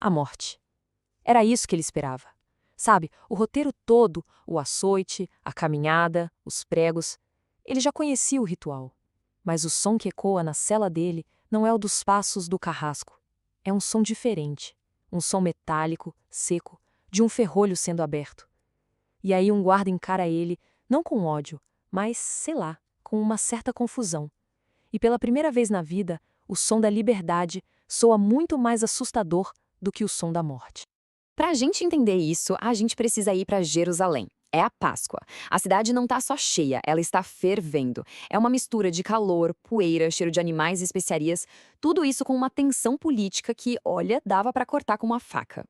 a morte. Era isso que ele esperava. Sabe, o roteiro todo, o açoite, a caminhada, os pregos, ele já conhecia o ritual. Mas o som que ecoa na cela dele não é o dos passos do carrasco. É um som diferente, um som metálico, seco, de um ferrolho sendo aberto. E aí um guarda encara ele, não com ódio, mas, sei lá, com uma certa confusão. E pela primeira vez na vida, o som da liberdade soa muito mais assustador do que o som da morte. Para a gente entender isso, a gente precisa ir para Jerusalém. É a Páscoa. A cidade não está só cheia, ela está fervendo. É uma mistura de calor, poeira, cheiro de animais e especiarias, tudo isso com uma tensão política que, olha, dava para cortar com uma faca.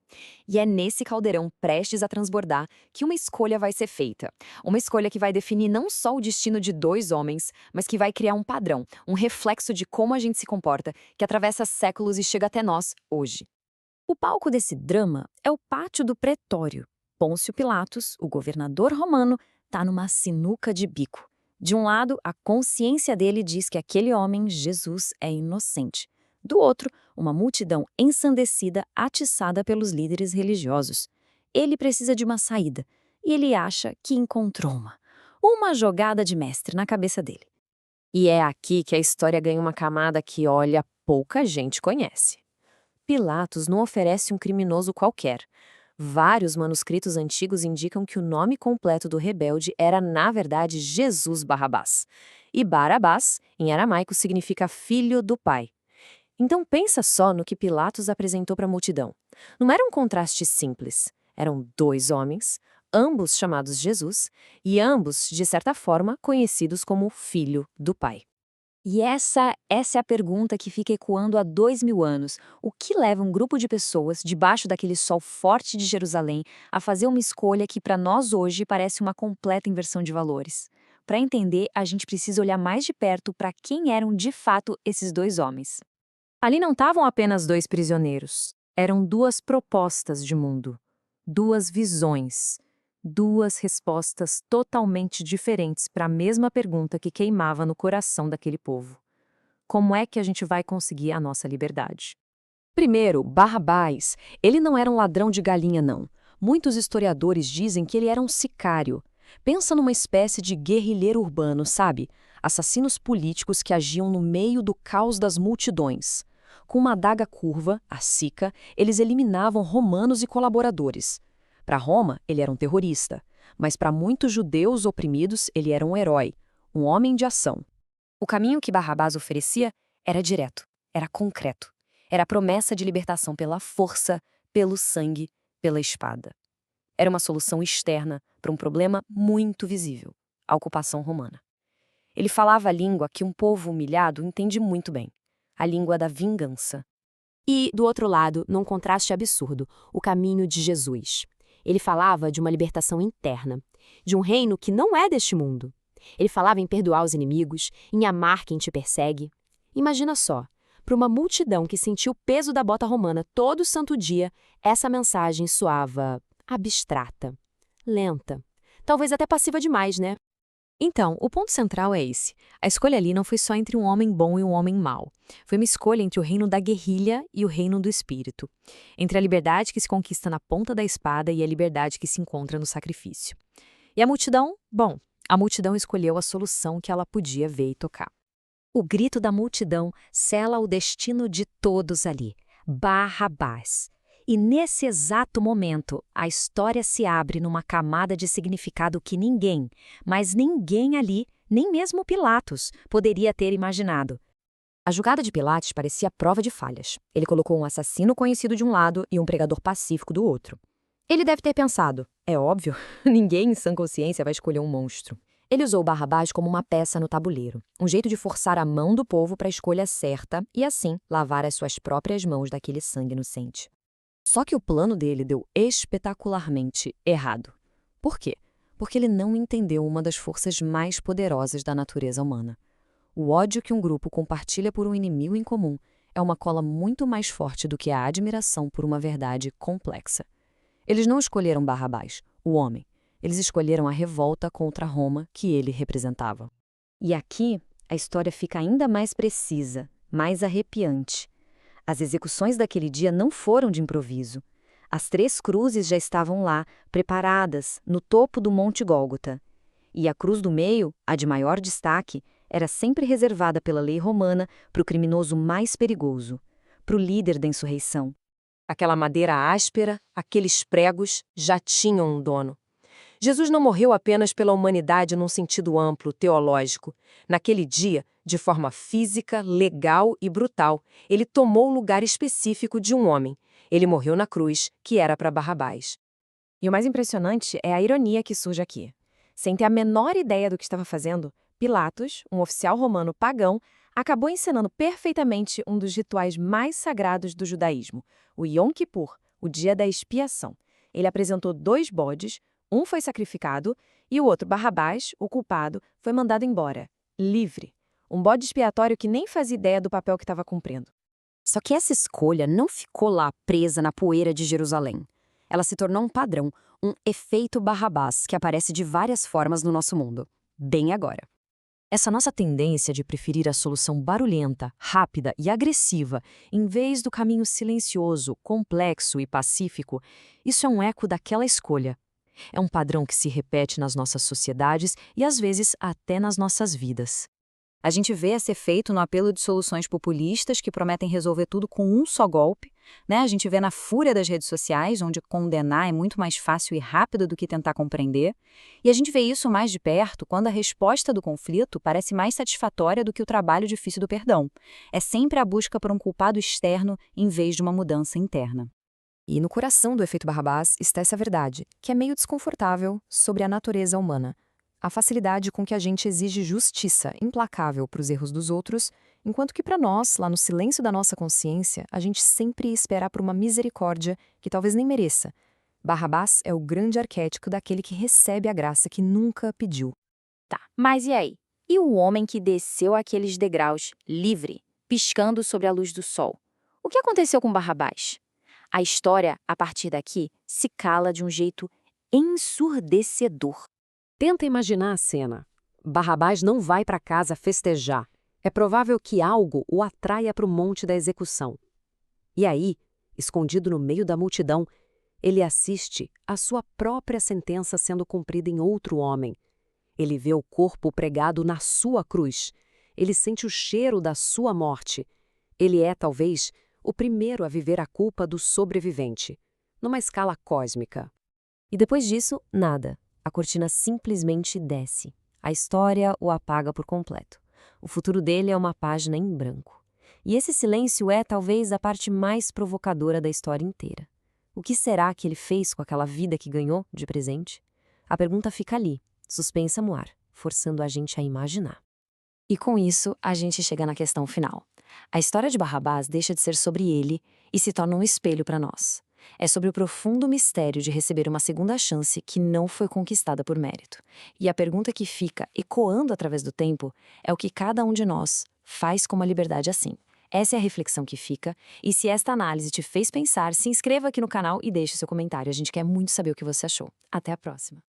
E é nesse caldeirão prestes a transbordar que uma escolha vai ser feita. Uma escolha que vai definir não só o destino de dois homens, mas que vai criar um padrão, um reflexo de como a gente se comporta, que atravessa séculos e chega até nós hoje. O palco desse drama é o pátio do Pretório. Pôncio Pilatos, o governador romano, está numa sinuca de bico. De um lado, a consciência dele diz que aquele homem, Jesus, é inocente. Do outro, uma multidão ensandecida, atiçada pelos líderes religiosos. Ele precisa de uma saída, e ele acha que encontrou uma. Uma jogada de mestre na cabeça dele. E é aqui que a história ganha uma camada que, olha, pouca gente conhece. Pilatos não oferece um criminoso qualquer. Vários manuscritos antigos indicam que o nome completo do rebelde era, na verdade, Jesus Barrabás. E Barabás, em aramaico, significa filho do pai. Então pensa só no que Pilatos apresentou para a multidão. Não era um contraste simples. Eram dois homens, ambos chamados Jesus, e ambos, de certa forma, conhecidos como filho do pai. E essa é a pergunta que fica ecoando há 2000 anos. O que leva um grupo de pessoas, debaixo daquele sol forte de Jerusalém, a fazer uma escolha que para nós hoje parece uma completa inversão de valores? Para entender, a gente precisa olhar mais de perto para quem eram de fato esses dois homens. Ali não estavam apenas dois prisioneiros. Eram duas propostas de mundo, duas visões, duas respostas totalmente diferentes para a mesma pergunta que queimava no coração daquele povo. Como é que a gente vai conseguir a nossa liberdade? Primeiro, Barrabás, ele não era um ladrão de galinha, não. Muitos historiadores dizem que ele era um sicário. Pensa numa espécie de guerrilheiro urbano, sabe? Assassinos políticos que agiam no meio do caos das multidões. Com uma adaga curva, a sica, eles eliminavam romanos e colaboradores. Para Roma, ele era um terrorista, mas para muitos judeus oprimidos, ele era um herói, um homem de ação. O caminho que Barrabás oferecia era direto, era concreto. Era a promessa de libertação pela força, pelo sangue, pela espada. Era uma solução externa para um problema muito visível, a ocupação romana. Ele falava a língua que um povo humilhado entende muito bem, a língua da vingança. E, do outro lado, num contraste absurdo, o caminho de Jesus. Ele falava de uma libertação interna, de um reino que não é deste mundo. Ele falava em perdoar os inimigos, em amar quem te persegue. Imagina só, para uma multidão que sentiu o peso da bota romana todo santo dia, essa mensagem soava abstrata, lenta, talvez até passiva demais, né? Então, o ponto central é esse. A escolha ali não foi só entre um homem bom e um homem mau. Foi uma escolha entre o reino da guerrilha e o reino do espírito. Entre a liberdade que se conquista na ponta da espada e a liberdade que se encontra no sacrifício. E a multidão? Bom, a multidão escolheu a solução que ela podia ver e tocar. O grito da multidão sela o destino de todos ali. Barrabás. E nesse exato momento, a história se abre numa camada de significado que ninguém, mas ninguém ali, nem mesmo Pilatos, poderia ter imaginado. A julgada de Pilatos parecia prova de falhas. Ele colocou um assassino conhecido de um lado e um pregador pacífico do outro. Ele deve ter pensado, é óbvio, ninguém em sã consciência vai escolher um monstro. Ele usou Barrabás como uma peça no tabuleiro, um jeito de forçar a mão do povo para a escolha certa e, assim, lavar as suas próprias mãos daquele sangue inocente. Só que o plano dele deu espetacularmente errado. Por quê? Porque ele não entendeu uma das forças mais poderosas da natureza humana. O ódio que um grupo compartilha por um inimigo em comum é uma cola muito mais forte do que a admiração por uma verdade complexa. Eles não escolheram Barrabás, o homem. Eles escolheram a revolta contra Roma que ele representava. E aqui, a história fica ainda mais precisa, mais arrepiante. As execuções daquele dia não foram de improviso. As 3 cruzes já estavam lá, preparadas, no topo do Monte Gólgota. E a cruz do meio, a de maior destaque, era sempre reservada pela lei romana para o criminoso mais perigoso, para o líder da insurreição. Aquela madeira áspera, aqueles pregos, já tinham um dono. Jesus não morreu apenas pela humanidade num sentido amplo, teológico. Naquele dia, de forma física, legal e brutal, ele tomou o lugar específico de um homem. Ele morreu na cruz, que era para Barrabás. E o mais impressionante é a ironia que surge aqui. Sem ter a menor ideia do que estava fazendo, Pilatos, um oficial romano pagão, acabou encenando perfeitamente um dos rituais mais sagrados do judaísmo, o Yom Kippur, o dia da expiação. Ele apresentou 2 bodes, um foi sacrificado e o outro, Barrabás, o culpado, foi mandado embora, livre. Um bode expiatório que nem fazia ideia do papel que estava cumprindo. Só que essa escolha não ficou lá presa na poeira de Jerusalém. Ela se tornou um padrão, um efeito Barrabás, que aparece de várias formas no nosso mundo. Bem agora. Essa nossa tendência de preferir a solução barulhenta, rápida e agressiva, em vez do caminho silencioso, complexo e pacífico, isso é um eco daquela escolha. É um padrão que se repete nas nossas sociedades e, às vezes, até nas nossas vidas. A gente vê esse efeito no apelo de soluções populistas que prometem resolver tudo com um só golpe, né? A gente vê na fúria das redes sociais, onde condenar é muito mais fácil e rápido do que tentar compreender. E a gente vê isso mais de perto quando a resposta do conflito parece mais satisfatória do que o trabalho difícil do perdão. É sempre a busca por um culpado externo em vez de uma mudança interna. E no coração do efeito Barrabás está essa verdade, que é meio desconfortável, sobre a natureza humana. A facilidade com que a gente exige justiça implacável para os erros dos outros, enquanto que para nós, lá no silêncio da nossa consciência, a gente sempre espera por uma misericórdia que talvez nem mereça. Barrabás é o grande arquétipo daquele que recebe a graça que nunca pediu. Tá, mas e aí? E o homem que desceu aqueles degraus, livre, piscando sobre a luz do sol? O que aconteceu com Barrabás? A história, a partir daqui, se cala de um jeito ensurdecedor. Tenta imaginar a cena. Barrabás não vai para casa festejar. É provável que algo o atraia para o monte da execução. E aí, escondido no meio da multidão, ele assiste à sua própria sentença sendo cumprida em outro homem. Ele vê o corpo pregado na sua cruz. Ele sente o cheiro da sua morte. Ele é, talvez, o primeiro a viver a culpa do sobrevivente, numa escala cósmica. E depois disso, nada. A cortina simplesmente desce. A história o apaga por completo. O futuro dele é uma página em branco. E esse silêncio é, talvez, a parte mais provocadora da história inteira. O que será que ele fez com aquela vida que ganhou de presente? A pergunta fica ali, suspensa no ar, forçando a gente a imaginar. E com isso, a gente chega na questão final. A história de Barrabás deixa de ser sobre ele e se torna um espelho para nós. É sobre o profundo mistério de receber uma segunda chance que não foi conquistada por mérito. E a pergunta que fica ecoando através do tempo é o que cada um de nós faz com uma liberdade assim. Essa é a reflexão que fica, e se esta análise te fez pensar, se inscreva aqui no canal e deixe seu comentário. A gente quer muito saber o que você achou. Até a próxima!